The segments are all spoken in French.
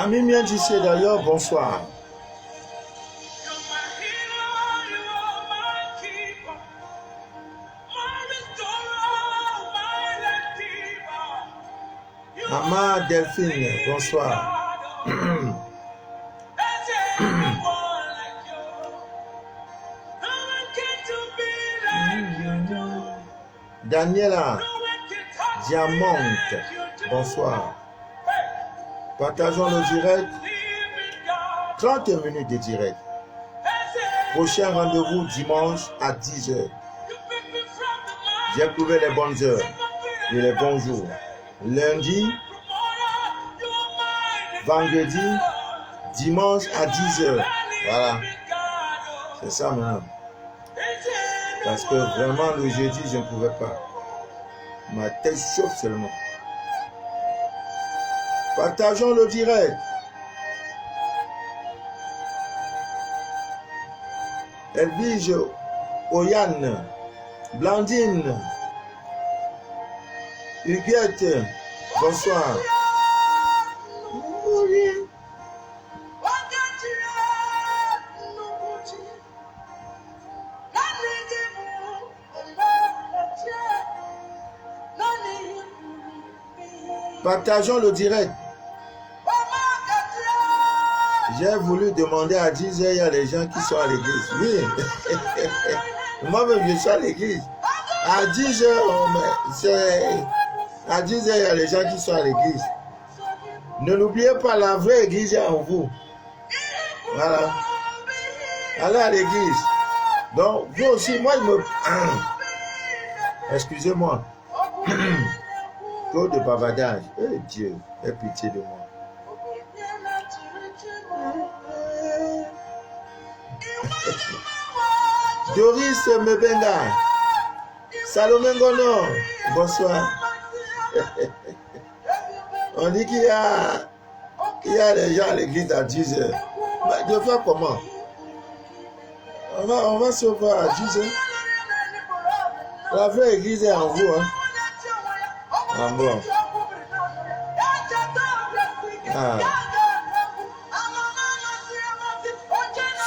Amis miens d'ici d'ailleurs, bonsoir. Maman Delphine, bonsoir. Daniela Diamante, bonsoir. Partageons le direct. 30 minutes de direct. Prochain rendez-vous dimanche à 10h. J'ai trouvé les bonnes heures et les bons jours. Lundi, vendredi, dimanche à 10h. Voilà. C'est ça maintenant. Parce que vraiment le jeudi, je ne pouvais pas. Ma tête chauffe seulement. Partageons le direct. Elvige, Oyane, Blandine, Huguette, bonsoir. Partageons le direct. J'ai voulu demander à 10h, il y a les gens qui sont à l'église. Oui. Moi-même, je suis à l'église. À 10h, à 10h, il y a les gens qui sont à l'église. Ne l'oubliez pas, la vraie église est en vous. Voilà. Allez à l'église. Donc, vous aussi, moi, je me... Excusez-moi. Trop de bavardage. Eh Dieu, aie pitié de moi. Doris Mebenga, Salomé Ngono, bonsoir. On dit qu'il y a des gens à l'église à 10h. Mais de faire comment? On va se voir à 10h. La vraie église est en vous. Hein? Ah bon. Ah.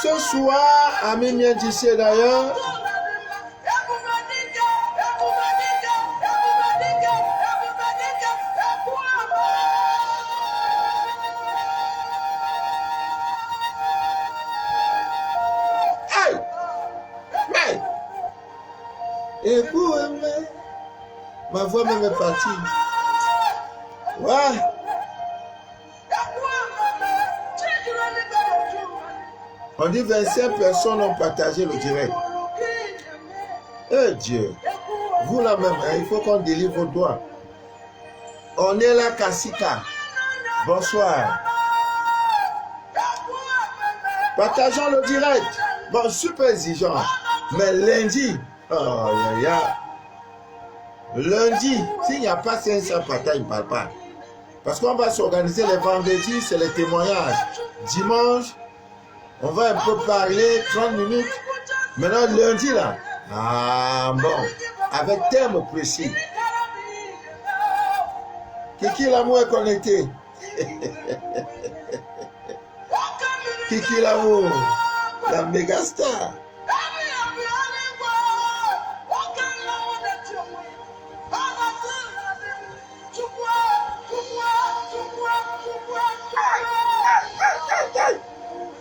Ce soir, amis miens d'ici d'ailleurs, hey! Mais, écoute, ma voix même est partie. Ouais. On dit 25 personnes ont partagé le direct. Eh Dieu, vous là même, hein, il faut qu'on délivre vos doigts. On est là, Kassika. Bonsoir. Partageons le direct. Bon, super exigeant. Mais lundi, oh, lundi, s'il n'y a pas 500 partages, il ne parle pas. Parce qu'on va s'organiser les vendredis, c'est les témoignages. Dimanche, on va un peu parler, 30 minutes. Maintenant, lundi, là. Ah, bon. Avec thème précis. Kiki l'amour est connecté. Kiki l'amour. La méga star.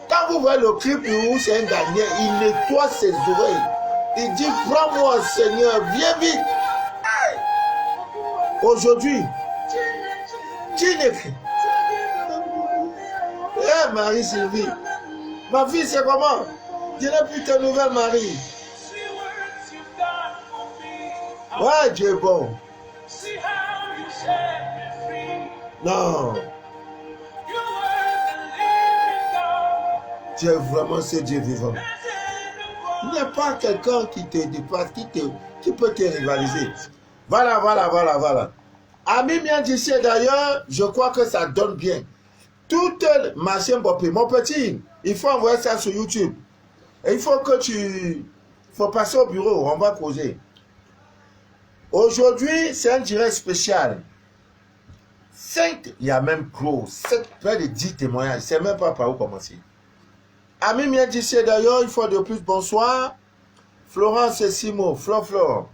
Quand vous voyez le clip où c'est un Daniel, il nettoie ses oreilles. Il dit, prends-moi Seigneur, viens vite. Aujourd'hui, eh Marie-Sylvie, ma fille c'est comment? Je n'ai plus tes nouvelles, Marie. Ouais, Dieu est bon. Non. Tu es vraiment ce Dieu vivant. Il n'y a pas quelqu'un qui te dépasse, qui peut te rivaliser. Voilà. Ami bien d'ici d'ailleurs, je crois que ça donne bien. Toute machine bopée. Mon petit, il faut envoyer ça sur YouTube. Et il faut que tu... faut passer au bureau, on va causer. Aujourd'hui, c'est un direct spécial. il y a même près de 10 témoignages. Je ne sais même pas par où commencer. Ami mien d'ici d'ailleurs, une fois de plus, bonsoir. Florence et Simo, Flore.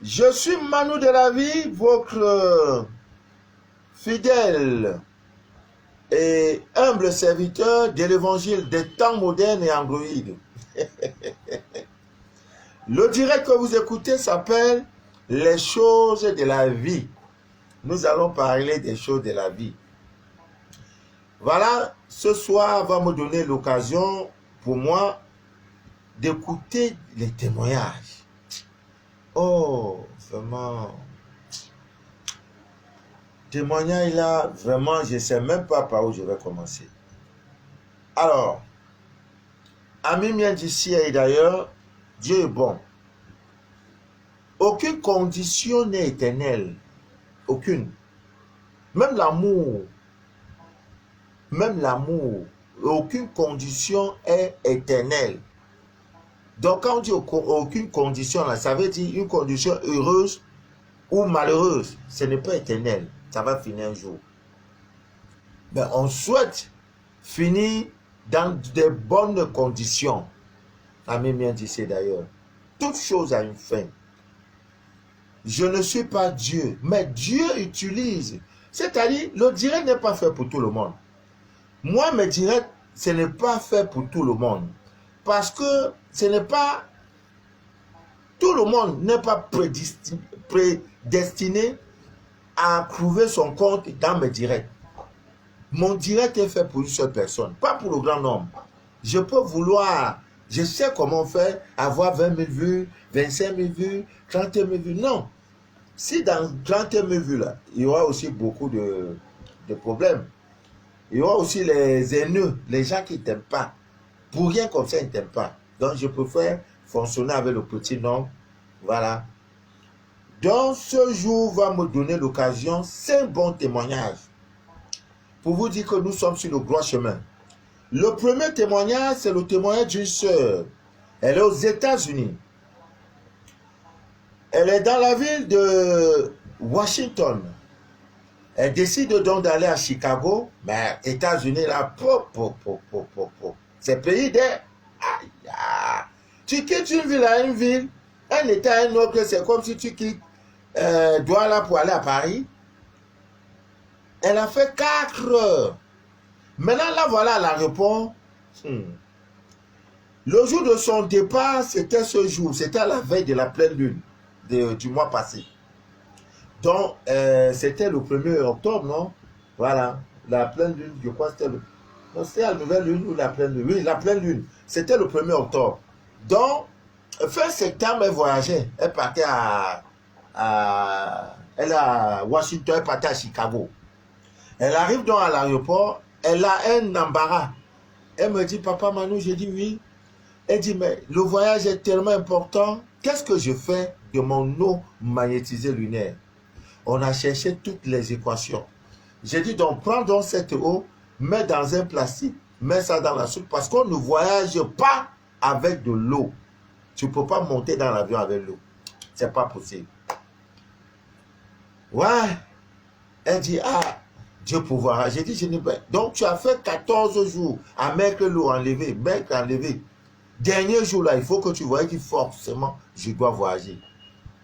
Je suis Manu de la vie, votre fidèle et humble serviteur de l'évangile des temps modernes et androïdes. Le direct que vous écoutez s'appelle Les choses de la vie. Nous allons parler des choses de la vie. Voilà, ce soir va me donner l'occasion pour moi d'écouter les témoignages. Oh, vraiment. Témoignage là, vraiment, je ne sais même pas par où je vais commencer. Alors, amis miens d'ici et d'ailleurs, Dieu est bon. Aucune condition n'est éternelle. Aucune. Même l'amour, aucune condition est éternelle. Donc quand on dit aucune condition, là, ça veut dire une condition heureuse ou malheureuse. Ce n'est pas éternel. Ça va finir un jour. Mais on souhaite finir dans de bonnes conditions. Amis bien d'ici d'ailleurs. Toute chose a une fin. Je ne suis pas Dieu, mais Dieu utilise. C'est-à-dire, le direct n'est pas fait pour tout le monde. Moi, mes directs, ce n'est pas fait pour tout le monde. Parce que ce n'est pas... Tout le monde n'est pas prédestiné à trouver son compte dans mes directs. Mon direct est fait pour une seule personne, pas pour le grand nombre. Je peux vouloir... Je sais comment faire, avoir 20 000 vues, 25 000 vues, 30 000 vues. Non. Si dans 30 000 vues, là, il y aura aussi beaucoup de problèmes. Il y aura aussi les haineux, les gens qui ne t'aiment pas. Pour rien comme ça, ils ne t'aiment pas. Donc, je préfère fonctionner avec le petit nombre. Voilà. Donc, ce jour va me donner l'occasion, 5 bons témoignages, pour vous dire que nous sommes sur le droit chemin. Le premier témoignage, c'est le témoignage d'une sœur. Elle est aux États-Unis. Elle est dans la ville de Washington. Elle décide donc d'aller à Chicago, mais États-Unis, là, c'est pays d'air. Tu quittes une ville à une ville, un État à un autre, c'est comme si tu quittes Douala pour aller à Paris. Elle a fait 4 heures. Maintenant, là, voilà l'aéroport. Le jour de son départ, c'était ce jour. C'était à la veille de la pleine lune du mois passé. Donc, c'était le 1er octobre, non? Voilà. La pleine lune, je crois que c'était le... Non, c'était la nouvelle lune ou la pleine lune? Oui, la pleine lune. C'était le 1er octobre. Donc, fin septembre, elle voyageait. Elle partait elle à Washington, elle partait à Chicago. Elle arrive donc à l'aéroport. Elle a un embarras. Elle me dit, papa Manu, j'ai dit oui. Elle dit, mais le voyage est tellement important. Qu'est-ce que je fais de mon eau magnétisée lunaire? On a cherché toutes les équations. J'ai dit, donc, prends donc cette eau, mets dans un plastique, mets ça dans la soupe, parce qu'on ne voyage pas avec de l'eau. Tu ne peux pas monter dans l'avion avec l'eau. C'est pas possible. Ouais. Elle dit, ah, Dieu pouvoir. J'ai dit, je n'ai pas. Donc, tu as fait 14 jours à mettre l'eau enlevée, Dernier jour là, il faut que tu voyes que forcément, je dois voyager.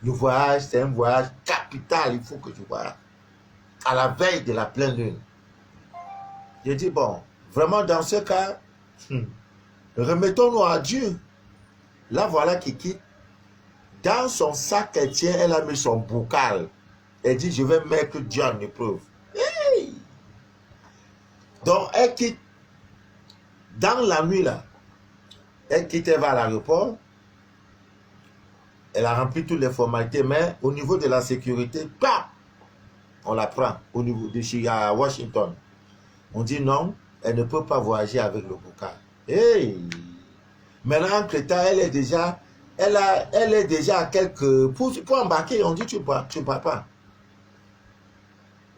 Le voyage, c'est un voyage capital, il faut que tu voyages. À la veille de la pleine lune. J'ai dit, bon, vraiment dans ce cas, remettons-nous à Dieu. Là, voilà qui quitte. Dans son sac qu'elle tient, elle a mis son bocal. Elle dit, je vais mettre Dieu en épreuve. Hey! Donc, elle quitte. Dans la nuit, là, elle quitte, elle va à l'aéroport. Elle a rempli toutes les formalités, mais au niveau de la sécurité, bam, on la prend au niveau de chez à Washington. On dit non, elle ne peut pas voyager avec le bocal. Hey! Maintenant, entre-temps, elle est déjà à quelques... Pour embarquer, on dit tu ne pars pas.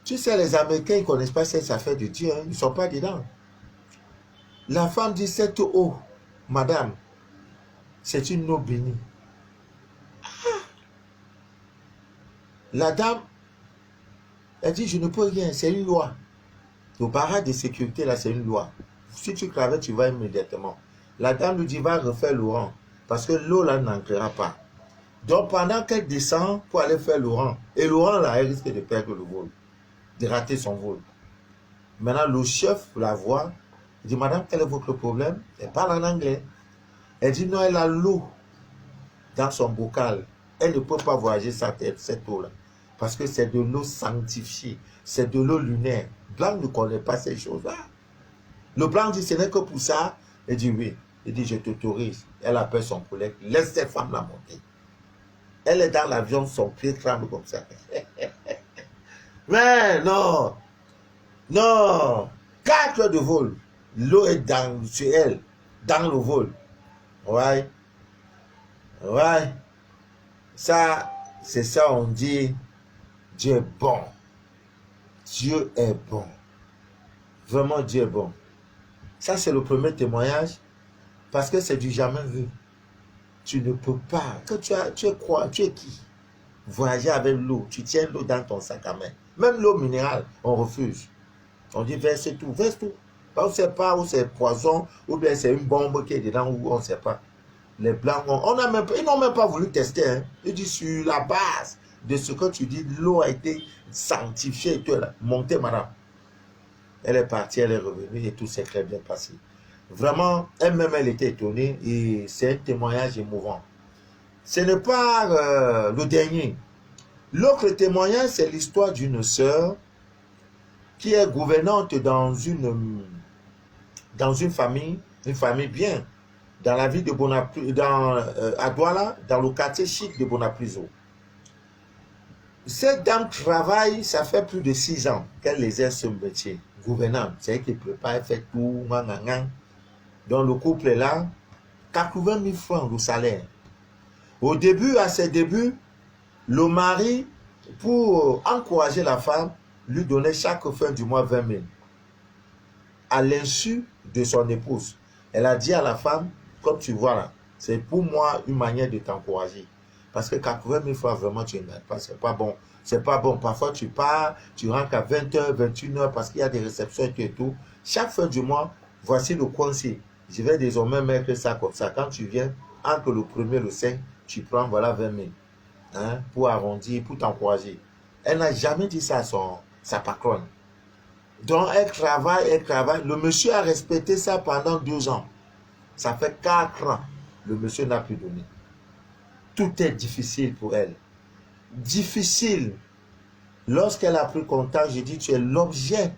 Tu sais, les Américains, ils ne connaissent pas cette affaire de Dieu. Hein, ils ne sont pas dedans. La femme dit, cette eau, madame, c'est une eau bénie. La dame, Elle dit, je ne peux rien, c'est une loi. Le barrage de sécurité, là, c'est une loi. Si tu craves, tu vas immédiatement. La dame lui dit, va refaire le rang. Parce que l'eau, là, n'entrera pas. Donc, pendant qu'elle descend pour aller faire le rang, et le rang, là, elle risque de perdre le vol, de rater son vol. Maintenant, le chef la voit. Il dit, madame, quel est votre problème? Elle parle en anglais. Elle dit, non, elle a l'eau dans son bocal. Elle ne peut pas voyager sans cette eau-là. Parce que c'est de l'eau sanctifiée. C'est de l'eau lunaire. Blanc ne connaît pas ces choses-là. Le blanc dit, ce n'est que pour ça. Elle dit, oui. Il dit, je t'autorise. Elle appelle son collègue. Laisse cette femme la monter. Elle est dans l'avion, son pied tremble comme ça. Mais non. Non. 4 heures de vol. L'eau est sur elle. Dans le vol. Ouais. Ouais. Ça, c'est ça, on dit, Dieu est bon. Dieu est bon. Vraiment, Dieu est bon. Ça, c'est le premier témoignage. Parce que c'est du jamais vu. Tu ne peux pas. Quand tu es quoi? Tu es qui? Voyager avec l'eau. Tu tiens l'eau dans ton sac à main. Même l'eau minérale, on refuse. On dit verse tout. Verse tout. On ne sait pas où c'est poison, ou bien c'est une bombe qui est dedans, ou on ne sait pas. Les blancs, ils n'ont même pas voulu tester. Hein. Ils disent sur la base de ce que tu dis, l'eau a été sanctifiée et tout. Montez, madame. Elle est partie, elle est revenue et tout s'est très bien passé. Vraiment, elle-même, elle était étonnée et c'est un témoignage émouvant. Ce n'est pas le dernier. L'autre témoignage, c'est l'histoire d'une sœur qui est gouvernante dans une famille bien, dans la ville de Bonaprise, à Douala, dans le quartier chic de Bonapriso. Cette dame travaille, ça fait plus de 6 ans qu'elle exerce ce métier. Gouvernante, c'est elle qui prépare, elle fait tout, donc le couple est là, 80 000 francs le salaire. Au début, à ses débuts, le mari, pour encourager la femme, lui donnait chaque fin du mois 20 000. À l'insu de son épouse. Elle a dit à la femme, comme tu vois là, c'est pour moi une manière de t'encourager. Parce que 80 000 francs, vraiment, tu n'as pas, c'est pas bon. C'est pas bon. Parfois, tu pars, tu rentres à 20h, 21h parce qu'il y a des réceptions et tout. Chaque fin du mois, voici le coincé. Je vais désormais mettre ça comme ça. Quand tu viens, entre le 1er et le 5, tu prends, voilà, 20 000. Hein, pour arrondir, pour t'encourager. Elle n'a jamais dit ça à sa patronne. Donc, elle travaille. Le monsieur a respecté ça pendant 2 ans. Ça fait 4 ans. Le monsieur n'a plus donné. Tout est difficile pour elle. Difficile. Lorsqu'elle a pris contact, j'ai dit, tu es l'objet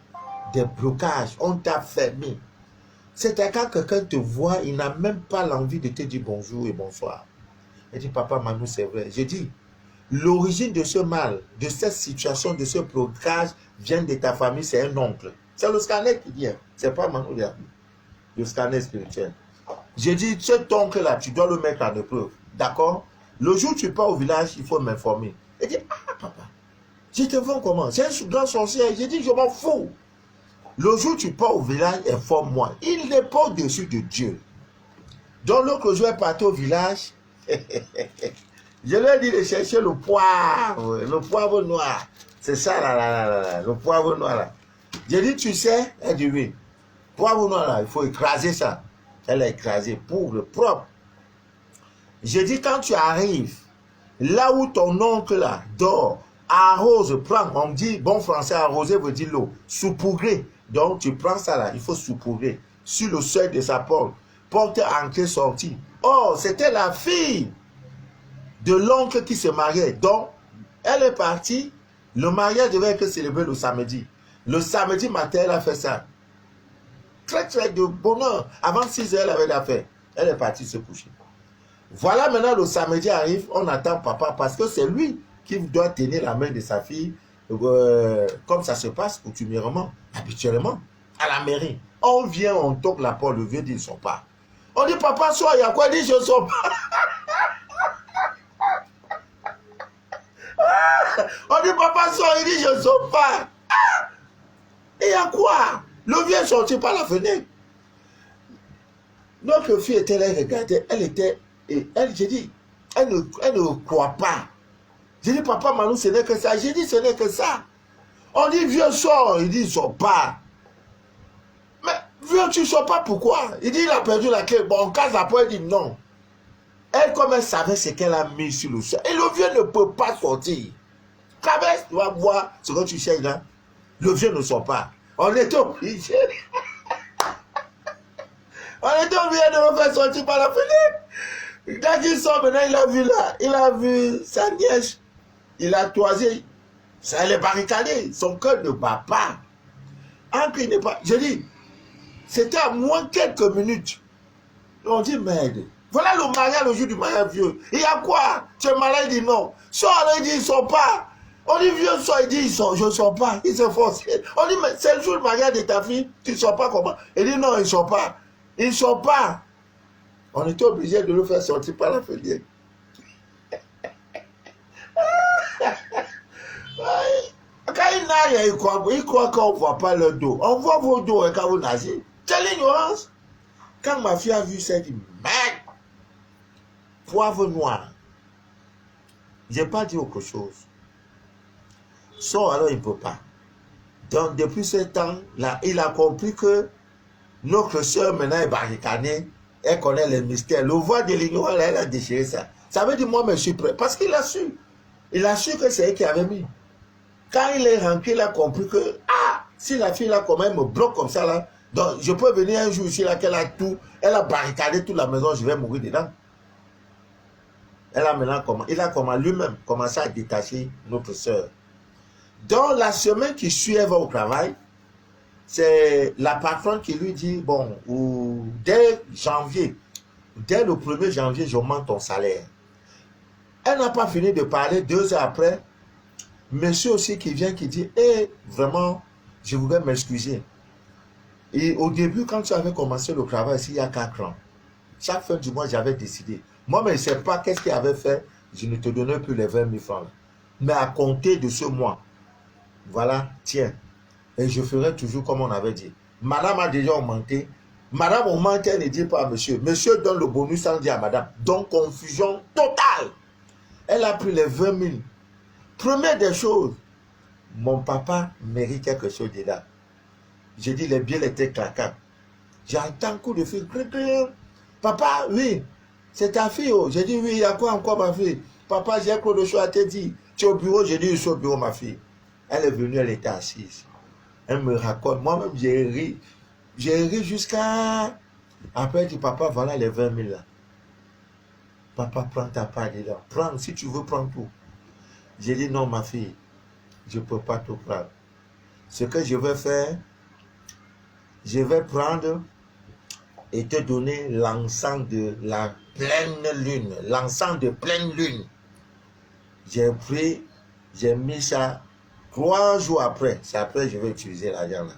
des blocages. On t'a fermé. C'est-à-dire quand quelqu'un te voit, il n'a même pas l'envie de te dire bonjour et bonsoir. Elle dit, papa, Manu, c'est vrai. J'ai dit, l'origine de ce mal, de cette situation, de ce blocage, vient de ta famille, c'est un oncle. C'est le scanner qui vient. C'est pas Manu, le scanner spirituel. J'ai dit, cet oncle-là, tu dois le mettre en épreuve. D'accord? Le jour où tu pars au village, il faut m'informer. Elle dit, ah, papa, je te vois comment? C'est un grand sorcier. J'ai dit, je m'en fous. Le jour où tu pars au village, informe-moi. Il n'est pas au-dessus de Dieu. Donc, l'autre jour, elle partait au village. Je lui ai dit de chercher le poivre noir. C'est ça, là, le poivre noir, là. J'ai dit, tu sais? Elle dit, oui. Poivre noir, là, il faut écraser ça. Elle a écrasé pour le propre. J'ai dit, quand tu arrives, là où ton oncle, là, dort, arrose, prends. On me dit, bon français, arroser veut dire l'eau. Saupoudrer. Donc, tu prends ça, là, il faut saupoudrer. Sur le seuil de sa porte. Porte entrée, sortie. Oh, c'était la fille de l'oncle qui se mariait. Donc, elle est partie. Le mariage devait être célébré le samedi. Le samedi matin, elle a fait ça. Très, très de bonheur. Avant 6 heures, elle avait l'affaire. Elle est partie se coucher. Voilà, maintenant, le samedi arrive. On attend papa parce que c'est lui qui doit tenir la main de sa fille. Comme ça se passe coutumièrement, habituellement, à la mairie. On vient, on toque la porte. Le vieux dit, ils ne sont pas. On dit, papa, sois, il y a quoi? Il dit, je ne sors pas. On dit, papa, sort, il dit, je ne sors pas. Et il y a quoi? Le vieux est sorti par la fenêtre. Notre fille était là, elle regardait, j'ai dit, elle ne croit pas. J'ai dit, papa, Manu, ce n'est que ça. J'ai dit, ce n'est que ça. On dit vieux sort, il dit il sort pas. Mais vieux tu sors pas pourquoi? Il dit il a perdu la clé. Bon, on casse la porte, il dit non. Elle, comme elle savait ce qu'elle a mis sur le sol, et le vieux ne peut pas sortir. Cabesse, tu vas voir ce que tu cherches là. Le vieux ne sort pas. On était obligé. On était obligé de le faire sortir par la fenêtre. Quand il sort maintenant, il a vu sa nièce. Il a toisé. Ça l'est barricadé. Son cœur ne bat pas. Ancre n'est pas. Je dis, c'était à moins quelques minutes. On dit merde. Voilà le mariage, le jour du mariage vieux. Il y a quoi? Tu es malade, il dit non. Sors, il dit ils ne sont pas. On dit vieux sort, il dit ils sont, je ne sors pas. Il se force. On dit mais c'est le jour du mariage de ta fille, tu ne sors pas comment? Il dit non, ils ne sont pas. Ils ne sont pas. On était obligé de le faire sortir par la fenêtre. Quand il nage, il croit qu'on ne voit pas le dos. On voit vos dos quand vous nagez. C'est l'ignorance. Quand ma fille a vu ça, elle dit merde, poivre noir. Je n'ai pas dit autre chose. Sort alors il ne peut pas. Donc depuis ce temps, là, il a compris que notre soeur maintenant est barricadée. Elle connaît les mystères. Le voix de l'ignorance, elle a déchiré ça. Ça veut dire moi, je suis prêt. Parce qu'il a su. Il a su que c'est elle qui avait mis. Quand il est rentré, il a compris que, ah, si la fille là, quand même me bloque comme ça là, donc je peux venir un jour ici là, qu'elle a tout, elle a barricadé toute la maison, je vais mourir dedans. Elle a maintenant il a lui-même commencé à détacher notre soeur. Dans la semaine qui suit, elle va au travail. C'est la patronne qui lui dit, bon, dès janvier, dès le 1er janvier, j'augmente ton salaire. Elle n'a pas fini de parler, 2 heures après, monsieur aussi qui vient, qui dit, vraiment, je voudrais m'excuser. Et au début, quand tu avais commencé le travail ici, il y a 4 ans, chaque fin du mois, j'avais décidé. Moi, mais je ne sais pas qu'est-ce qu'il avait fait, je ne te donnais plus les 20 000 francs. Mais à compter de ce mois, voilà, tiens. Et je ferai toujours comme on avait dit. Madame a déjà augmenté. Madame augmente, elle ne dit pas à monsieur. Monsieur donne le bonus sans dire à madame. Donc, confusion totale. Elle a pris les 20 000. Première des choses, mon papa mérite quelque chose dedans. J'ai dit, les biens étaient claquants. J'entends un coup de fil. Papa, oui, c'est ta fille. Oh. J'ai dit, oui, il y a quoi encore ma fille? Papa, j'ai quelque chose à te dire. Tu es au bureau? J'ai dit, je suis au bureau, ma fille. Elle est venue, elle était assise. Elle me raconte. Moi-même, j'ai ri. J'ai ri jusqu'à... Après, elle dit, papa, voilà les 20 000 là. Papa, prends ta part dedans. Prends, si tu veux, prends tout. J'ai dit, non, ma fille, je ne peux pas tout prendre. Ce que je vais faire, je vais prendre et te donner l'encens de la pleine lune. L'encens de pleine lune. J'ai pris, j'ai mis ça 3 jours après. C'est après que je vais utiliser l'argent là.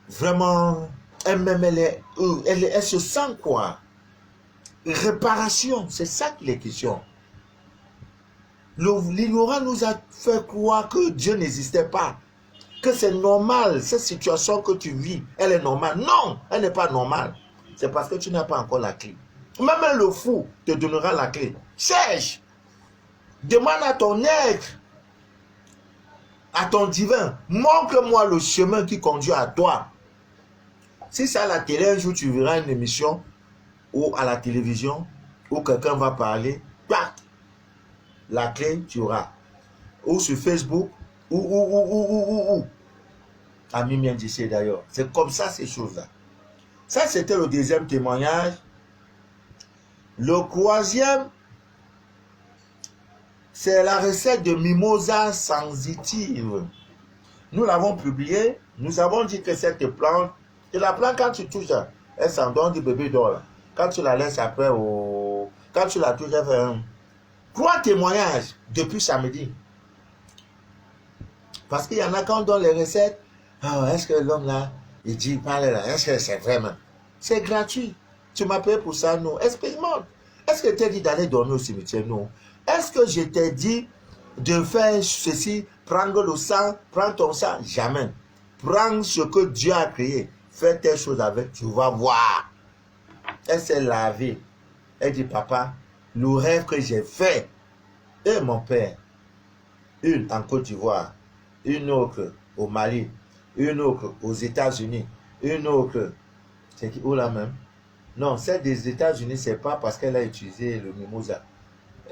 Vraiment, elle-même, elle se sent quoi? Réparation, c'est ça qu'il est question. L'ignorant nous a fait croire que Dieu n'existait pas. Que c'est normal, cette situation que tu vis, elle est normale. Non, elle n'est pas normale. C'est parce que tu n'as pas encore la clé. Même le fou te donnera la clé. Cherche. Demande à ton être, à ton divin. Montre-moi le chemin qui conduit à toi. Si c'est à la télé, un jour tu verras une émission ou à la télévision où quelqu'un va parler, la clé tu auras. Ou sur Facebook, ou. Ami bien d'ici d'ailleurs. C'est comme ça ces choses-là. Ça, c'était le deuxième témoignage. Le troisième, c'est la recette de mimosa sensitive. Nous l'avons publié. Nous avons dit que cette plante, et la plante, quand tu touches, elle s'endort, du bébé dort. Là. Quand tu la laisses après, quand tu la touches, elle fait 3 témoignages depuis samedi. Parce qu'il y en a quand on donne les recettes, est-ce que l'homme là, il dit, parle là, est-ce que c'est vraiment? C'est gratuit. Tu m'as payé pour ça, non? Expérimente. Est-ce que tu t'es dit d'aller dormir au cimetière? Non. Est-ce que je t'ai dit de faire ceci, prendre le sang, prendre ton sang? Jamais. Prends ce que Dieu a créé. Fais tes choses avec, tu vas voir. Elle s'est lavée. Elle dit, papa, le rêve que j'ai fait, et mon père, une en Côte d'Ivoire, une autre au Mali, une autre aux États-Unis, une autre, c'est où là même? Non, celle des États-Unis, c'est pas parce qu'elle a utilisé le mimosa.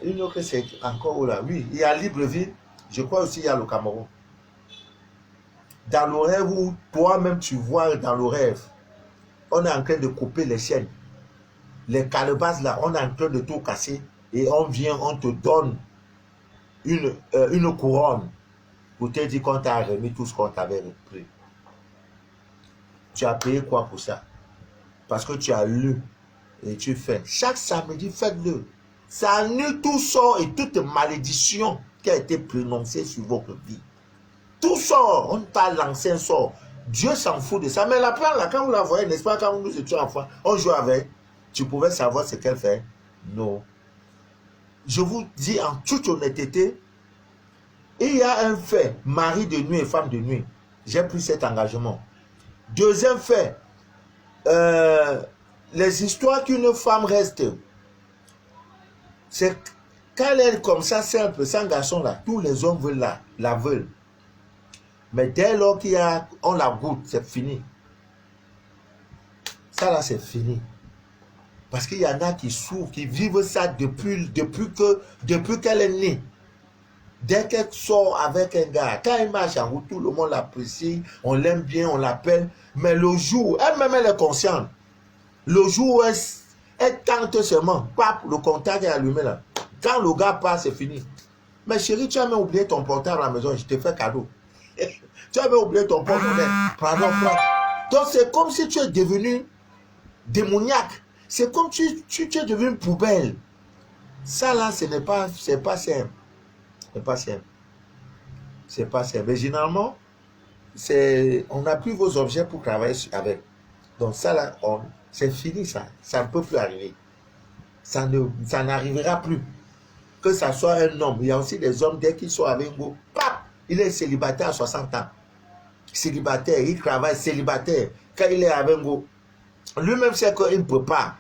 Une autre, c'est encore où là? Oui, il y a Libreville, je crois aussi il y a le Cameroun. Dans le rêve où toi-même tu vois dans le rêve, on est en train de couper les chaînes. Les calebasses là, on est en train de tout casser et on vient, on te donne une couronne pour te dire qu'on t'a remis tout ce qu'on t'avait pris. Tu as payé quoi pour ça? Parce que tu as lu et tu fais. Chaque samedi, faites-le. Ça annule tout sort et toute malédiction qui a été prononcée sur votre vie. Tout sort, on t'a lancé un sort. Dieu s'en fout de ça. Mais la plante, là, quand vous la voyez, n'est-ce pas, quand nous étions enfants, on jouait avec, tu pouvais savoir ce qu'elle fait. Non. Je vous dis en toute honnêteté, il y a un fait, mari de nuit et femme de nuit. J'ai pris cet engagement. Deuxième fait, les histoires qu'une femme reste, c'est quand elle est comme ça, simple, sans garçon là, tous les hommes veulent la veulent. Mais dès lors qu'on la goûte, c'est fini. Ça là, c'est fini. Parce qu'il y en a qui souffrent, qui vivent ça depuis qu'elle est née. Dès qu'elle sort avec un gars, quand elle marche en route, tout le monde l'apprécie, on l'aime bien, on l'appelle. Mais le jour, elle-même, elle est consciente. Le jour où elle tente seulement, pap, le contact est allumé là. Quand le gars passe, c'est fini. Mais chérie, tu as même oublié ton portable à la maison, je te fais cadeau. Tu as même oublié ton portable. Pardon, frère. Donc c'est comme si tu es devenu démoniaque. C'est comme si tu es devenu une poubelle. Ça là, c'est pas simple. C'est pas simple. C'est pas simple. Mais généralement, on n'a plus vos objets pour travailler avec. Donc ça là, c'est fini ça. Ça ne peut plus arriver. Ça n'arrivera plus. Que ça soit un homme. Il y a aussi des hommes, dès qu'ils sont avec vous, pap, il est célibataire à 60 ans. Célibataire, il travaille célibataire. Quand il est avec vous, lui-même sait qu'il ne peut pas.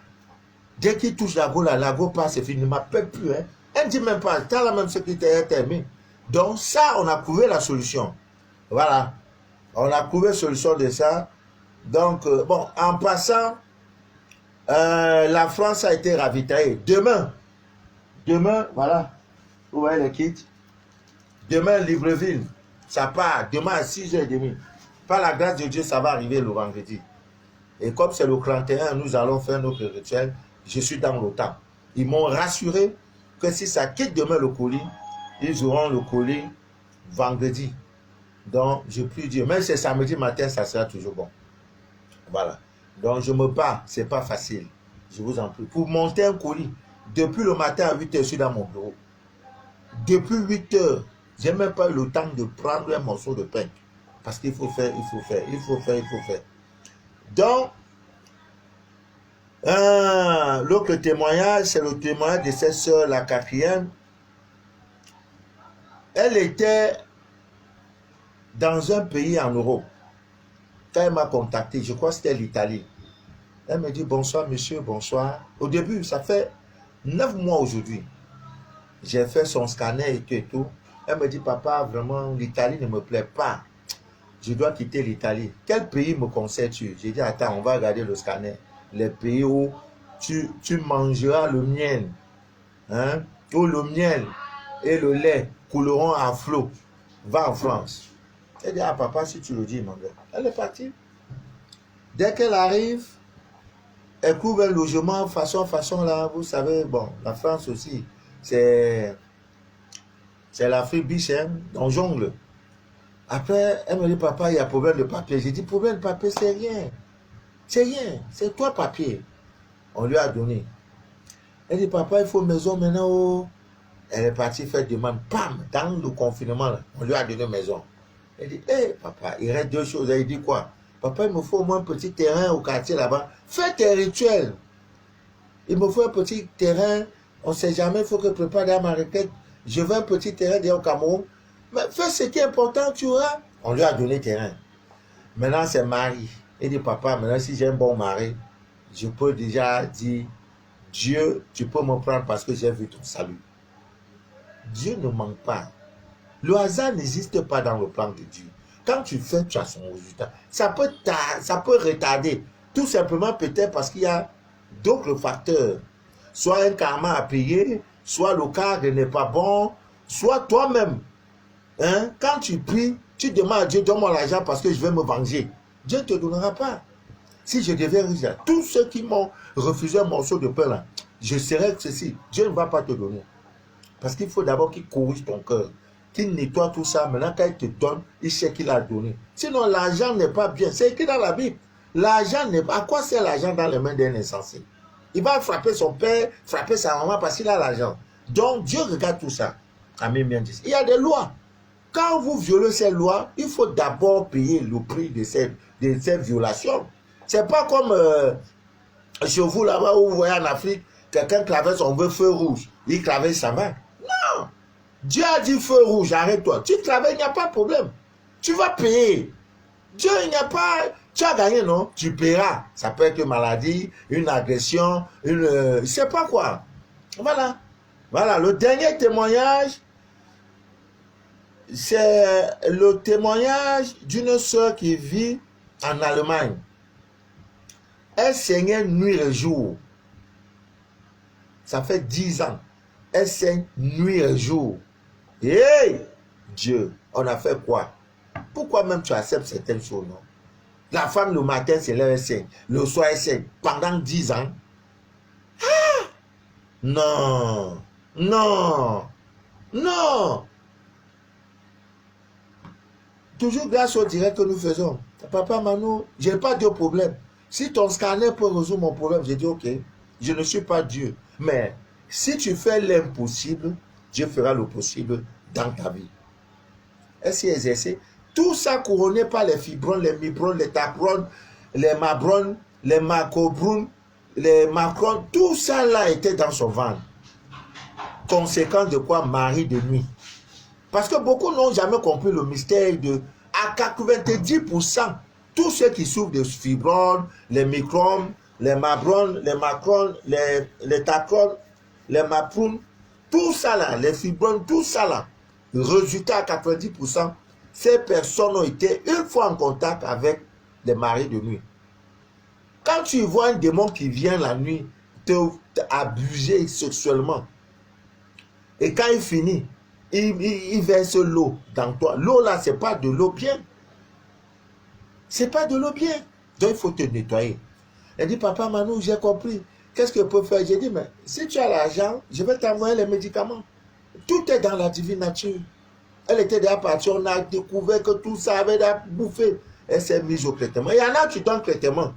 Dès qu'il touche la go passe, c'est fini. Il ne m'appelle plus. Hein. Elle ne dit même pas, tu as la même secrétaire terminée. Donc ça, on a trouvé la solution. Voilà. On a trouvé la solution de ça. Donc, bon, en passant, la France a été ravitaillée. Demain, voilà. Vous voyez les kits. Demain, Libreville, ça part. Demain à 6h30. Par la grâce de Dieu, ça va arriver le vendredi. Et comme c'est le 31, nous allons faire notre rituel. Je suis dans l'OTAN. Ils m'ont rassuré que si ça quitte demain le colis, ils auront le colis vendredi. Donc, je puis dire, même si c'est samedi matin, ça sera toujours bon. Voilà. Donc, je me bats. Ce n'est pas facile. Je vous en prie. Pour monter un colis, depuis le matin à 8h, je suis dans mon bureau. Depuis 8h, je n'ai même pas eu le temps de prendre un morceau de pain. Parce qu'il faut faire, il faut faire, il faut faire, il faut faire. Donc, l'autre témoignage, c'est le témoignage de cette sœur, la quatrième. Elle était dans un pays en Europe. Quand elle m'a contacté, je crois que c'était l'Italie. Elle me dit, bonsoir monsieur, bonsoir. Au début, ça fait 9 mois aujourd'hui. J'ai fait son scanner et tout. Elle me dit, papa, vraiment, l'Italie ne me plaît pas. Je dois quitter l'Italie. Quel pays me conseilles-tu? J'ai dit, attends, on va regarder le scanner. Les pays où tu mangeras le miel. Hein? Où le miel et le lait couleront à flot. Va en France. Elle dit, ah papa, si tu le dis, mon gars. Elle est partie. Dès qu'elle arrive, elle couvre un logement façon là. Vous savez, bon, la France aussi, c'est l'Afrique biche, hein, en jungle. Après, elle me dit, papa, il y a problème de papier. J'ai dit, problème de papier, c'est rien. C'est rien. C'est toi, papier. On lui a donné. Elle dit, papa, il faut maison maintenant. Oh. Elle est partie faire demande. Pam, dans le confinement, là, on lui a donné maison. Elle dit, hé, papa, il reste 2 choses. Elle dit quoi? Papa, il me faut au moins un petit terrain au quartier là-bas. Fais tes rituels. Il me faut un petit terrain. On ne sait jamais, il faut que je prépare dans ma requête. Je veux un petit terrain au Cameroun. Mais fais ce qui est important, tu auras. On lui a donné terrain. Maintenant, c'est mari. Il dit, papa, maintenant, si j'ai un bon mari, je peux déjà dire, Dieu, tu peux me prendre parce que j'ai vu ton salut. Dieu ne manque pas. Le hasard n'existe pas dans le plan de Dieu. Quand tu fais, tu as son résultat. Ça peut retarder. Tout simplement peut-être parce qu'il y a d'autres facteurs. Soit un karma à payer, soit le cadre n'est pas bon, soit toi-même. Hein? Quand tu pries, tu demandes à Dieu, donne-moi l'argent parce que je vais me venger. Dieu ne te donnera pas. Si je deviens riche, tous ceux qui m'ont refusé un morceau de pain, là, je serai ceci. Dieu ne va pas te donner. Parce qu'il faut d'abord qu'il corrige ton cœur, qu'il nettoie tout ça. Maintenant, quand il te donne, il sait qu'il a donné. Sinon, l'argent n'est pas bien. C'est écrit dans la Bible. L'argent n'est pas... À quoi sert l'argent dans les mains d'un insensé? Il va frapper son père, frapper sa maman parce qu'il a l'argent. Donc, Dieu regarde tout ça. Amen, bien dit. Il y a des lois. Quand vous violez ces lois, il faut d'abord payer le prix de ces violations. C'est pas comme chez vous là-bas où vous voyez en Afrique, quelqu'un clavait son feu rouge. Il clavait sa main. Non. Dieu a dit feu rouge, arrête-toi. Tu clavais, il n'y a pas de problème. Tu vas payer. Dieu, il n'y a pas... Tu as gagné, non? Tu paieras. Ça peut être une maladie, une agression, je ne sais pas quoi. Voilà. Voilà. Le dernier témoignage, c'est le témoignage d'une soeur qui vit en Allemagne. Elle saignait nuit et jour. Ça fait 10 ans. Elle saigne nuit et jour. Hey! Dieu, on a fait quoi? Pourquoi même tu acceptes certaines choses, non? La femme, le matin, c'est l'heure, elle saigne. Le soir, elle saigne. Pendant 10 ans. Ah! Non. Non. Non. Toujours grâce au direct que nous faisons. Papa Manu, je n'ai pas de problème. Si ton scanner peut résoudre mon problème, j'ai dit ok, je ne suis pas Dieu. Mais si tu fais l'impossible, Dieu fera le possible dans ta vie. Est-ce qu'il exercé? Tout ça couronné par les fibrones, les mibrones, les tacrones, les mabrones, les macobrones, les macrones, tout ça là était dans son ventre. Conséquence de quoi? Mari de nuit. Parce que beaucoup n'ont jamais compris le mystère de... À 90%, tous ceux qui souffrent de fibromes, les micromes, les mabrones, les macrones, les tacrones, les maprounes, tout ça là, les fibromes, tout ça là, résultat à 90%, ces personnes ont été une fois en contact avec des maris de nuit. Quand tu vois un démon qui vient la nuit t'abuser sexuellement, et quand il finit, il verse l'eau dans toi. L'eau là, c'est pas de l'eau bien. C'est pas de l'eau bien. Donc il faut te nettoyer. Elle dit, papa Manu, j'ai compris. Qu'est-ce que je peux faire? J'ai dit, mais si tu as l'argent, je vais t'envoyer les médicaments. Tout est dans la divine nature. Elle était déjà partie, on a découvert que tout ça avait déjà bouffé. Elle s'est mise au traitement. Il y en a qui donnent traitement.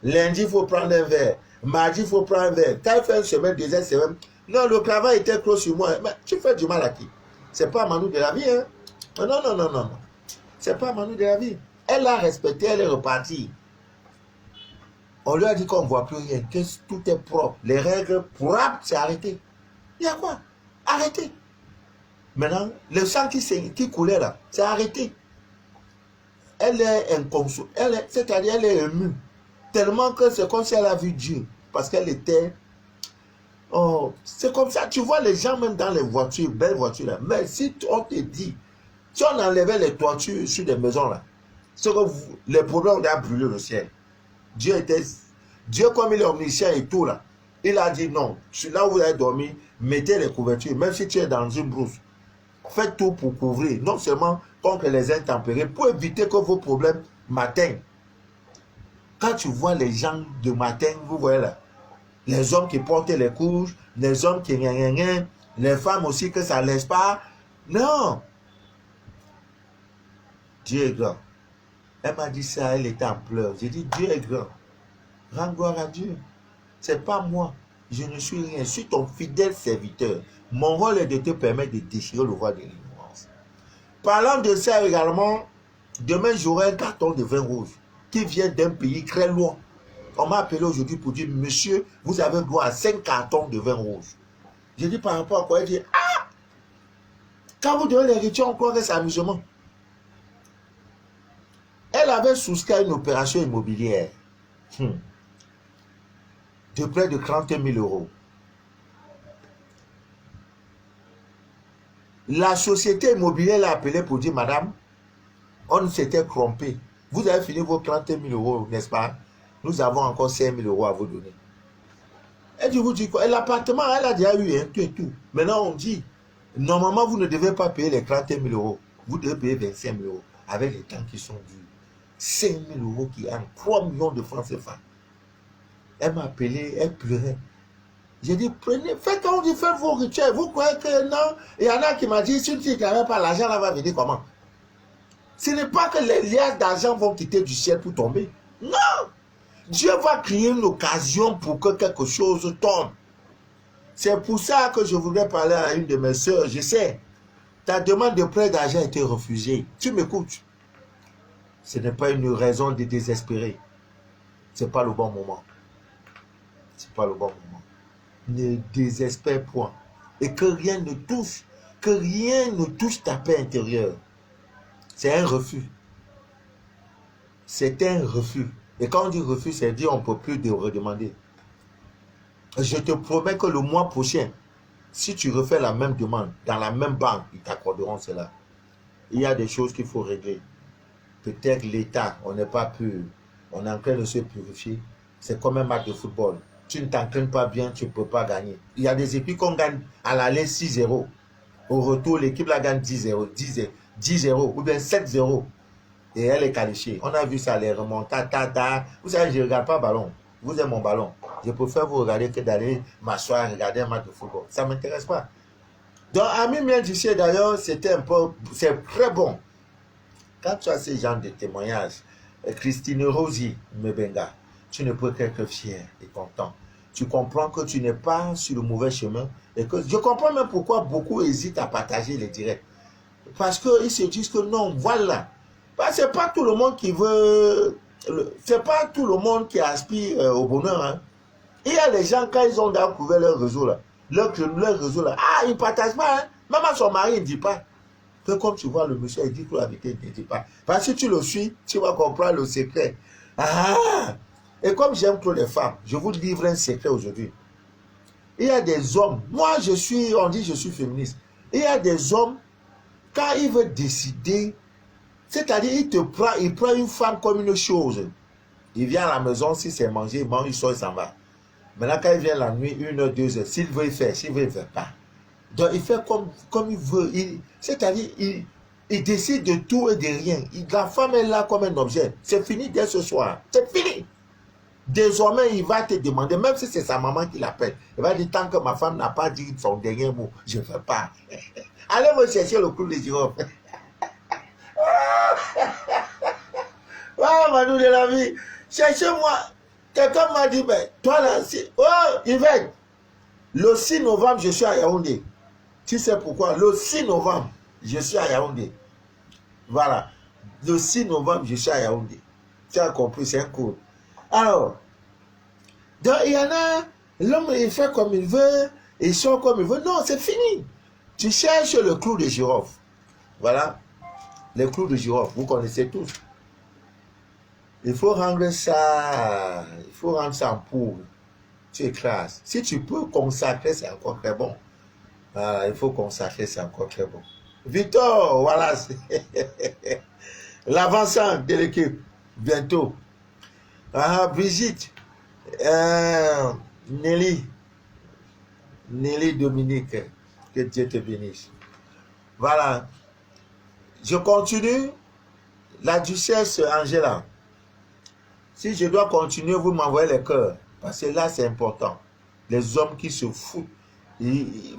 Lundi, il faut prendre un verre. Mardi, il faut prendre un verre. Quand il fait une semaine, deuxième semaine, non, le travail était clos sur moi. Mais tu fais du mal à qui? C'est pas Manu de la vie, hein? Non, non, non, non, non. C'est pas Manu de la vie. Elle a respecté, elle est repartie. On lui a dit qu'on ne voit plus rien, que tout est propre. Les règles propres, c'est arrêté. Il y a quoi? Arrêtez. Maintenant, le sang qui coulait là, c'est arrêté. Elle est inconsciente. C'est-à-dire, elle est émue. Tellement que c'est comme si elle a vu Dieu. Parce qu'elle était... Oh, c'est comme ça. Tu vois les gens même dans les voitures, belles voitures là. Mais si on te dit, si on enlevait les toitures sur des maisons là, c'est que les problèmes ont brûlé le ciel. Dieu comme il est omniscient et tout là, il a dit non, là où vous avez dormi, mettez les couvertures, même si tu es dans une brousse. Faites tout pour couvrir, non seulement contre les intempéries, pour éviter que vos problèmes m'atteignent. Quand tu vois les gens de matin, vous voyez là, les hommes qui portent les couches, les hommes qui les femmes aussi que ça ne laisse pas. Non. Dieu est grand. Elle m'a dit ça, elle était en pleurs. J'ai dit, Dieu est grand. Rends gloire à Dieu. C'est pas moi. Je ne suis rien. Je suis ton fidèle serviteur. Mon rôle est de te permettre de déchirer le voile de l'ignorance. Parlant de ça également, demain j'aurai un carton de vin rouge qui vient d'un pays très loin. On m'a appelé aujourd'hui pour dire, monsieur, vous avez droit à 5 cartons de vin rouge. J'ai dit par rapport à quoi? Il dit, ah! Quand vous donnez l'héritier, on croit que c'est amusement. Elle avait souscrit à une opération immobilière de près de 30 000 euros. La société immobilière l'a appelé pour dire, madame, on s'était trompé. Vous avez fini vos 30 000 euros, n'est-ce pas? Nous avons encore 5 000 euros à vous donner. Et je vous dis quoi? L'appartement, elle a déjà eu un tout et tout. Maintenant, on dit, normalement, vous ne devez pas payer les 30 000 euros. Vous devez payer 25 000 euros avec les temps qui sont dus. 5 000 euros qui ont 3 millions de francs CFA. Elle m'a appelé, elle pleurait. J'ai dit, prenez, faites comme vous faites vos rituels. Vous croyez que non? Il y en a qui m'ont dit, si tu n'avais pas l'argent, là va venir comment? Ce n'est pas que les liasses d'argent vont quitter du ciel pour tomber. Non! Dieu va créer une occasion pour que quelque chose tombe. C'est pour ça que je voudrais parler à une de mes soeurs. Je sais, ta demande de prêt d'argent a été refusée. Tu m'écoutes. Ce n'est pas une raison de désespérer. Ce n'est pas le bon moment. Ce n'est pas le bon moment. Ne désespère point. Et que rien ne touche ta paix intérieure. C'est un refus. C'est un refus. Et quand on dit refus, c'est dire on ne peut plus te redemander. Je te promets que le mois prochain, si tu refais la même demande, dans la même banque, ils t'accorderont cela. Il y a des choses qu'il faut régler. Peut-être l'État, on n'est pas pur. On est en train de se purifier. C'est comme un match de football. Tu ne t'entraînes pas bien, tu ne peux pas gagner. Il y a des équipes qu'on gagne à l'aller 6-0. Au retour, l'équipe la gagne 10-0, 10-0 ou bien 7-0. Et elle est qualifiée. On a vu ça, les remontades, Vous savez, je ne regarde pas le ballon. Vous êtes mon ballon. Je préfère vous regarder que d'aller m'asseoir et regarder un match de football. Ça ne m'intéresse pas. Donc, Ami Mien Dichet, d'ailleurs, c'était un peu... C'est très bon. Quand tu as ces genres de témoignages, Christine Rosie Mebenga, tu ne peux qu'être fier et content. Tu comprends que tu n'es pas sur le mauvais chemin. Et que je comprends même pourquoi beaucoup hésitent à partager les directs. Parce qu'ils se disent que non, voilà. Ce n'est pas tout le monde qui veut... C'est pas tout le monde qui aspire au bonheur. Hein. Il y a les gens, quand ils ont découvert leur réseau, là, leur réseau, là, ils ne partagent pas. Hein. Même à son mari, il ne dit pas. Que comme tu vois, le monsieur, il dit que la vérité, il ne dit pas. Parce que si tu le suis, tu vas comprendre le secret. Et comme j'aime trop les femmes, je vous livre un secret aujourd'hui. Il y a des hommes, moi je suis, on dit je suis féministe. Il y a des hommes, quand ils veulent décider, c'est-à-dire il prend une femme comme une chose. Il vient à la maison, si c'est manger, il mange, il sort, il s'en va. Maintenant, quand il vient la nuit, 1 heure, 2 heures, s'il veut, il fait, s'il veut, il ne fait pas. Donc, il fait comme il veut. C'est-à-dire, il décide de tout et de rien. La femme est là comme un objet. C'est fini dès ce soir. C'est fini. Désormais, il va te demander, même si c'est sa maman qui l'appelle, il va dire, tant que ma femme n'a pas dit son dernier mot, je ne fais pas. Allez me chercher le clou de girofle. Ah, Manu de la vie, cherchez-moi. Quelqu'un m'a dit, ben, toi là, Yvette, le 6 novembre, je suis à Yaoundé. Tu sais pourquoi? Le 6 novembre, je suis à Yaoundé. Voilà. Le 6 novembre, je suis à Yaoundé. Tu as compris, c'est un cours. Alors, donc il y en a, l'homme il fait comme il veut, il sort comme il veut. Non, c'est fini. Tu cherches le clou de girofle. Voilà. Les clous de girofle, vous connaissez tous. Il faut rendre ça en poudre. Tu écrases. Si tu peux consacrer, c'est encore très bon. Il faut consacrer, c'est encore très bon. Victor, voilà. L'avancement de l'équipe. Bientôt. Brigitte. Nelly Dominique. Que Dieu te bénisse. Voilà. Je continue. La duchesse Angela. Si je dois continuer, vous m'envoyez les cœurs. Parce que là, c'est important. Les hommes qui se foutent.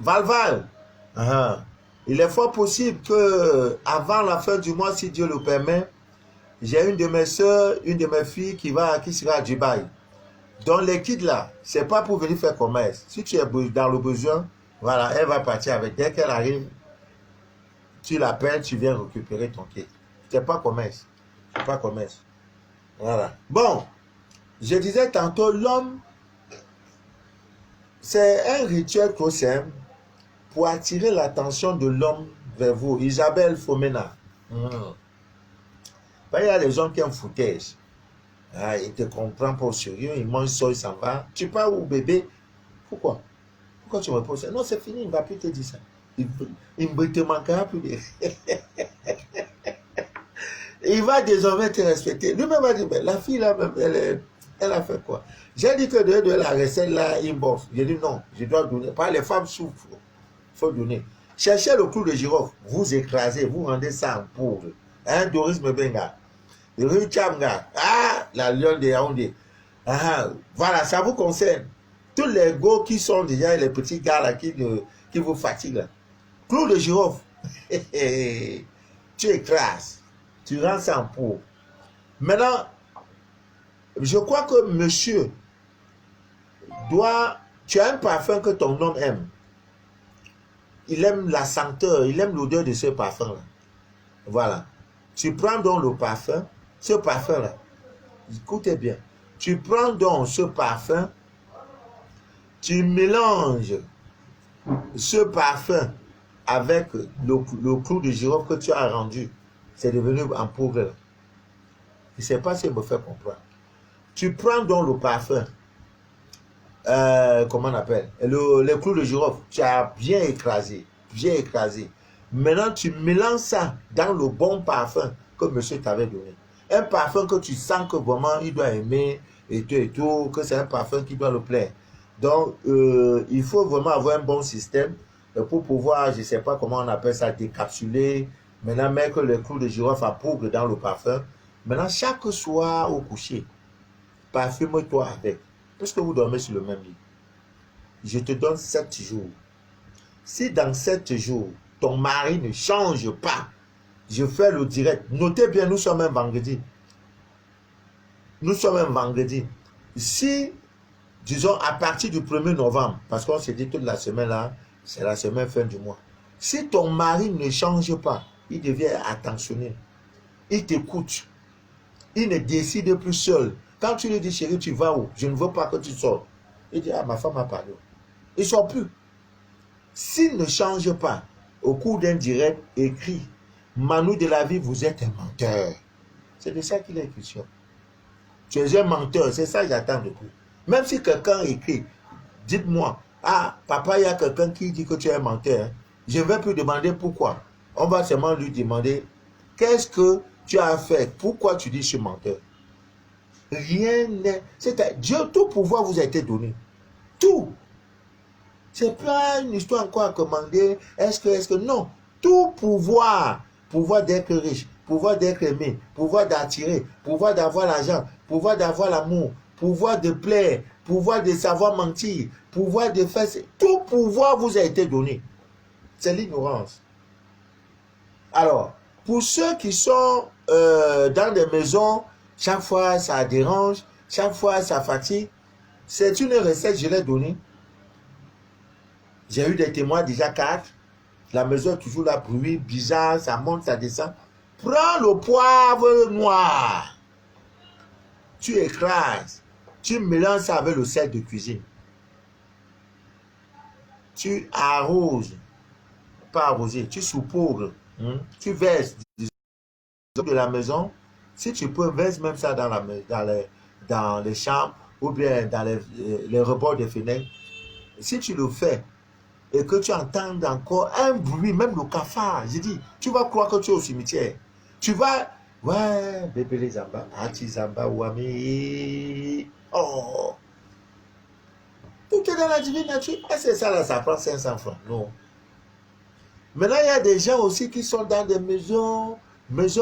Val. Il est fort possible que avant la fin du mois, si Dieu le permet, j'ai une de mes soeurs, une de mes filles qui sera à Dubaï. Donc les kids là, c'est pas pour venir faire commerce. Si tu es dans le besoin, voilà, elle va partir avec. Dès qu'elle arrive, tu l'appelles, tu viens récupérer ton kit. C'est pas commerce. C'est pas commerce. Voilà. Bon, je disais tantôt, l'homme, c'est un rituel trop simple pour attirer l'attention de l'homme vers vous. Isabelle Fomena. Il y a des gens qui ont foutaise. Ils ne te comprennent pas au sérieux, ils mangent ça, ils s'en vont. Tu pars où, bébé? Pourquoi tu me poses ça? Non, c'est fini, il ne va plus te dire ça. il ne te manquera plus. Il va désormais te respecter. Lui-même a dit, mais la fille là, même, elle a fait quoi? J'ai dit que de la recette là, inbox. J'ai dit non, je dois donner. Pas les femmes souffrent. Il faut donner. Cherchez le clou de girofle. Vous écrasez, vous rendez ça en poudre. Hein, Doris Mebenga. Richamga. Ah, la lionne de Yaoundé. Ah, voilà, ça vous concerne. Tous les gars qui sont déjà les petits gars là qui vous fatiguent là. Clou de girofle. Tu écrases. Tu rends ça en poudre. Maintenant, je crois que monsieur doit... Tu as un parfum que ton homme aime. Il aime la senteur, il aime l'odeur de ce parfum-là. Voilà. Tu prends donc le parfum, ce parfum-là. Écoutez bien. Tu prends donc ce parfum, tu mélanges ce parfum avec le clou de girofle que tu as rendu. C'est devenu en poudre. Je ne sais pas si je me fais comprendre. Tu prends donc le parfum, comment on appelle, le clou de girofle, tu as bien écrasé, bien écrasé. Maintenant, tu mélanges ça dans le bon parfum que monsieur t'avait donné. Un parfum que tu sens que vraiment il doit aimer et tout, que c'est un parfum qui doit le plaire. Donc, il faut vraiment avoir un bon système pour pouvoir, je ne sais pas comment on appelle ça, décapsuler. Maintenant, mettre le clou de girofle à poudre dans le parfum. Maintenant, chaque soir au coucher, parfume-toi avec. Puisque vous dormez sur le même lit. Je te donne 7 jours. Si dans 7 jours, ton mari ne change pas, je fais le direct. Notez bien, nous sommes un vendredi. Nous sommes un vendredi. Si, disons, à partir du 1er novembre, parce qu'on s'est dit toute la semaine là, c'est la semaine fin du mois. Si ton mari ne change pas, il devient attentionné. Il t'écoute. Il ne décide plus seul. Quand tu lui dis, chérie, tu vas où? Je ne veux pas que tu sortes. Il dit, ah, ma femme a parlé. Il ne sort plus. S'il ne change pas, au cours d'un direct écrit, Manu de la vie, vous êtes un menteur. C'est de ça qu'il est question. Tu es un menteur, c'est ça que j'attends de vous. Même si quelqu'un écrit, dites-moi, ah, papa, il y a quelqu'un qui dit que tu es un menteur. Je ne vais plus demander pourquoi. On va seulement lui demander, qu'est-ce que tu as fait? Pourquoi tu dis je suis menteur? Rien n'est... Dieu, tout pouvoir vous a été donné. Tout. C'est pas une histoire encore à commander. Est-ce que... Non. Tout pouvoir. Pouvoir d'être riche. Pouvoir d'être aimé. Pouvoir d'attirer. Pouvoir d'avoir l'argent. Pouvoir d'avoir l'amour. Pouvoir de plaire. Pouvoir de savoir mentir. Pouvoir de faire... Tout pouvoir vous a été donné. C'est l'ignorance. Alors, pour ceux qui sont dans des maisons... Chaque fois, ça dérange. Chaque fois, ça fatigue. C'est une recette, je l'ai donnée. J'ai eu des témoins, déjà 4. La maison est toujours là, bruit bizarre, ça monte, ça descend. Prends le poivre noir. Tu écrases. Tu mélanges ça avec le sel de cuisine. Tu arroses. Pas arroser, tu saupoudres. Tu verses de la maison. Si tu peux, verse même ça dans les chambres ou bien dans les rebords des fenêtres. Si tu le fais et que tu entends encore un bruit, même le cafard, j'ai dit, tu vas croire que tu es au cimetière. Tu vas, ouais, bébé les zamba, ati zamba ouami. Oh, tout est dans la divine nature. Est-ce que ça là, ça prend 500 francs? Non. Maintenant, il y a des gens aussi qui sont dans des maisons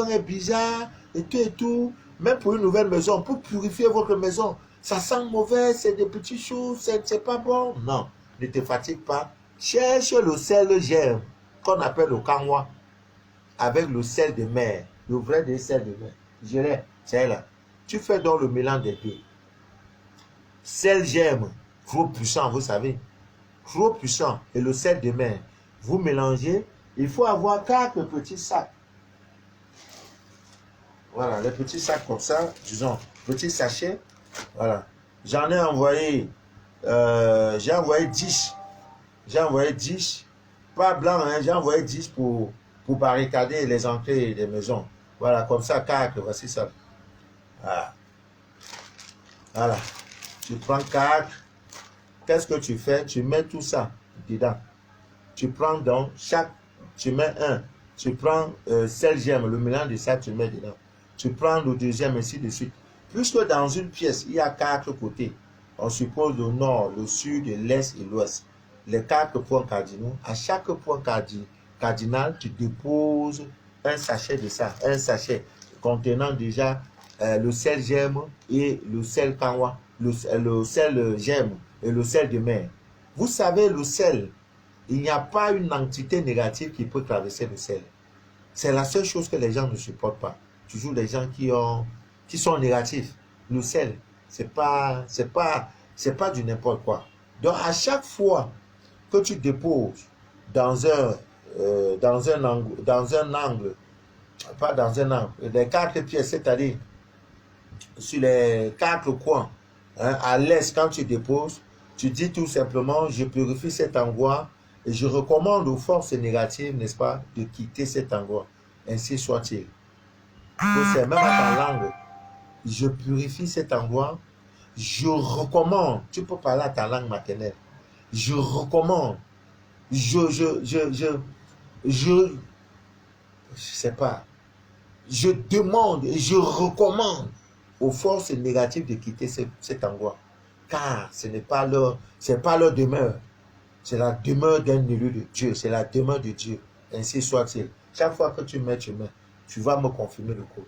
est bizarre, et tout, même pour une nouvelle maison, pour purifier votre maison, ça sent mauvais, c'est des petites choses, c'est pas bon. Non, ne te fatigue pas. Cherche le sel germe, qu'on appelle le kanwa, avec le sel de mer, le vrai de sel de mer. Je l'ai, c'est là. Tu fais donc le mélange des deux. Sel germe, trop puissant, vous savez, trop puissant, et le sel de mer. Vous mélangez, il faut avoir 4 petits sacs. Voilà, les petits sacs comme ça, disons, petits sachets. Voilà. J'en ai envoyé, j'ai envoyé 10. J'ai envoyé 10. Pas blanc, hein, j'ai envoyé 10 pour barricader les entrées des maisons. Voilà, comme ça, 4, voici ça. Voilà. Voilà. Tu prends 4. Qu'est-ce que tu fais? Tu mets tout ça dedans. tu prends donc chaque, tu mets un, tu prends sel gemme, le mélange de ça, tu mets dedans. Tu prends le deuxième, ainsi de suite. Puisque dans une pièce, il y a 4 côtés. On suppose le nord, le sud, l'est et l'ouest. Les 4 points cardinaux. À chaque point cardinal, tu déposes un sachet de ça, un sachet contenant déjà le sel gemme et le sel kanwa, le sel gemme et le sel de mer. Vous savez, le sel, il n'y a pas une entité négative qui peut traverser le sel. C'est la seule chose que les gens ne supportent pas. Toujours les gens qui sont négatifs. Le sel, c'est pas du n'importe quoi. Donc, à chaque fois que tu déposes dans un angle, pas dans un angle, les 4 pièces, c'est-à-dire sur les 4 coins, hein, à l'est, quand tu déposes, tu dis tout simplement, je purifie cet endroit et je recommande aux forces négatives, n'est-ce pas, de quitter cet endroit. Ainsi soit-il. C'est même à ta langue. Je purifie cet endroit. Je recommande. Tu peux parler à ta langue maternelle. Je recommande. Je sais pas. Je demande et je recommande aux forces négatives de quitter cet endroit. Car ce n'est pas leur demeure. C'est la demeure d'un élu de Dieu. C'est la demeure de Dieu. Ainsi soit-il. Chaque fois que tu mets, tu vas me confirmer le coup.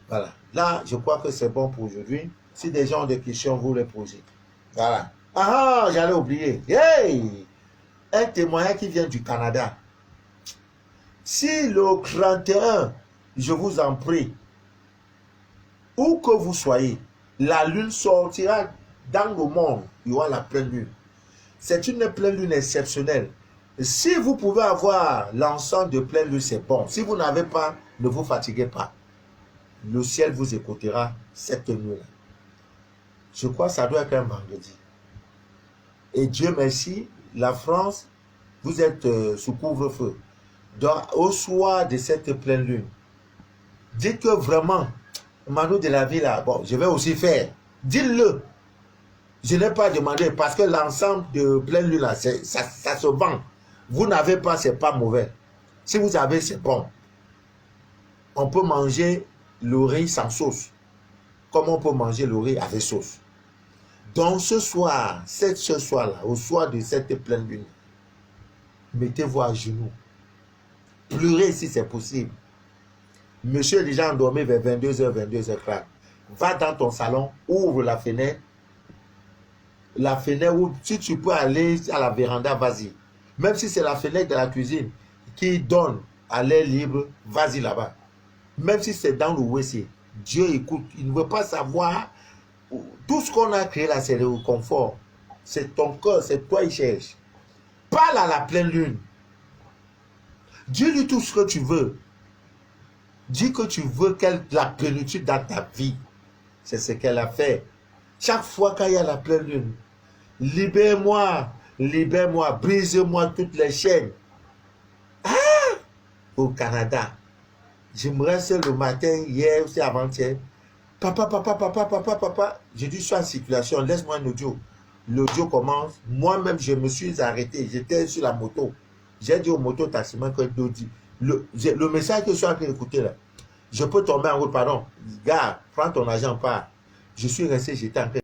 Voilà. Là, je crois que c'est bon pour aujourd'hui. Si des gens ont des questions, vous les posez. Voilà. Ah, j'allais oublier. Hey! Un témoignage qui vient du Canada. Si le 31, je vous en prie, où que vous soyez, la lune sortira dans le monde, il y aura la pleine lune. C'est une pleine lune exceptionnelle. Si vous pouvez avoir l'ensemble de pleine lune, c'est bon. Si vous n'avez pas, ne vous fatiguez pas. Le ciel vous écoutera cette nuit-là. Je crois que ça doit être un vendredi. Et Dieu merci, la France, vous êtes sous couvre-feu. Donc, au soir de cette pleine lune, dites que vraiment, Manu de la ville, là, bon, je vais aussi faire. Dites-le. Je n'ai pas demandé parce que l'ensemble de pleine lune, là, ça se vend. Vous n'avez pas, c'est pas mauvais. Si vous avez, c'est bon. On peut manger le riz sans sauce, comme on peut manger le riz avec sauce. Donc ce soir, ce soir-là, au soir de cette pleine lune, mettez-vous à genoux. Pleurez si c'est possible. Monsieur est déjà endormi vers 22h, 22h30. Va dans ton salon, ouvre la fenêtre. La fenêtre, où, si tu peux aller à la véranda, vas-y. Même si c'est la fenêtre de la cuisine qui donne à l'air libre, vas-y là-bas. Même si c'est dans le WC, Dieu écoute. Il ne veut pas savoir. Tout ce qu'on a créé là, c'est le confort. C'est ton cœur, c'est toi qui cherche. Parle à la pleine lune. Dis-lui tout ce que tu veux. Dis que tu veux la plénitude dans ta vie. C'est ce qu'elle a fait. Chaque fois qu'il y a la pleine lune, libère-moi, libère-moi, brise-moi toutes les chaînes. Ah! Au Canada. Je me reste le matin, hier, aussi avant-hier. Papa. J'ai dit, sois en circulation, laisse-moi un audio. L'audio commence. Moi-même, je me suis arrêté. J'étais sur la moto. J'ai dit au moto-taximan que le message que je suis en train d'écouter là, je peux tomber en route, pardon. Gars, prends ton argent, part. Je suis resté, j'étais en train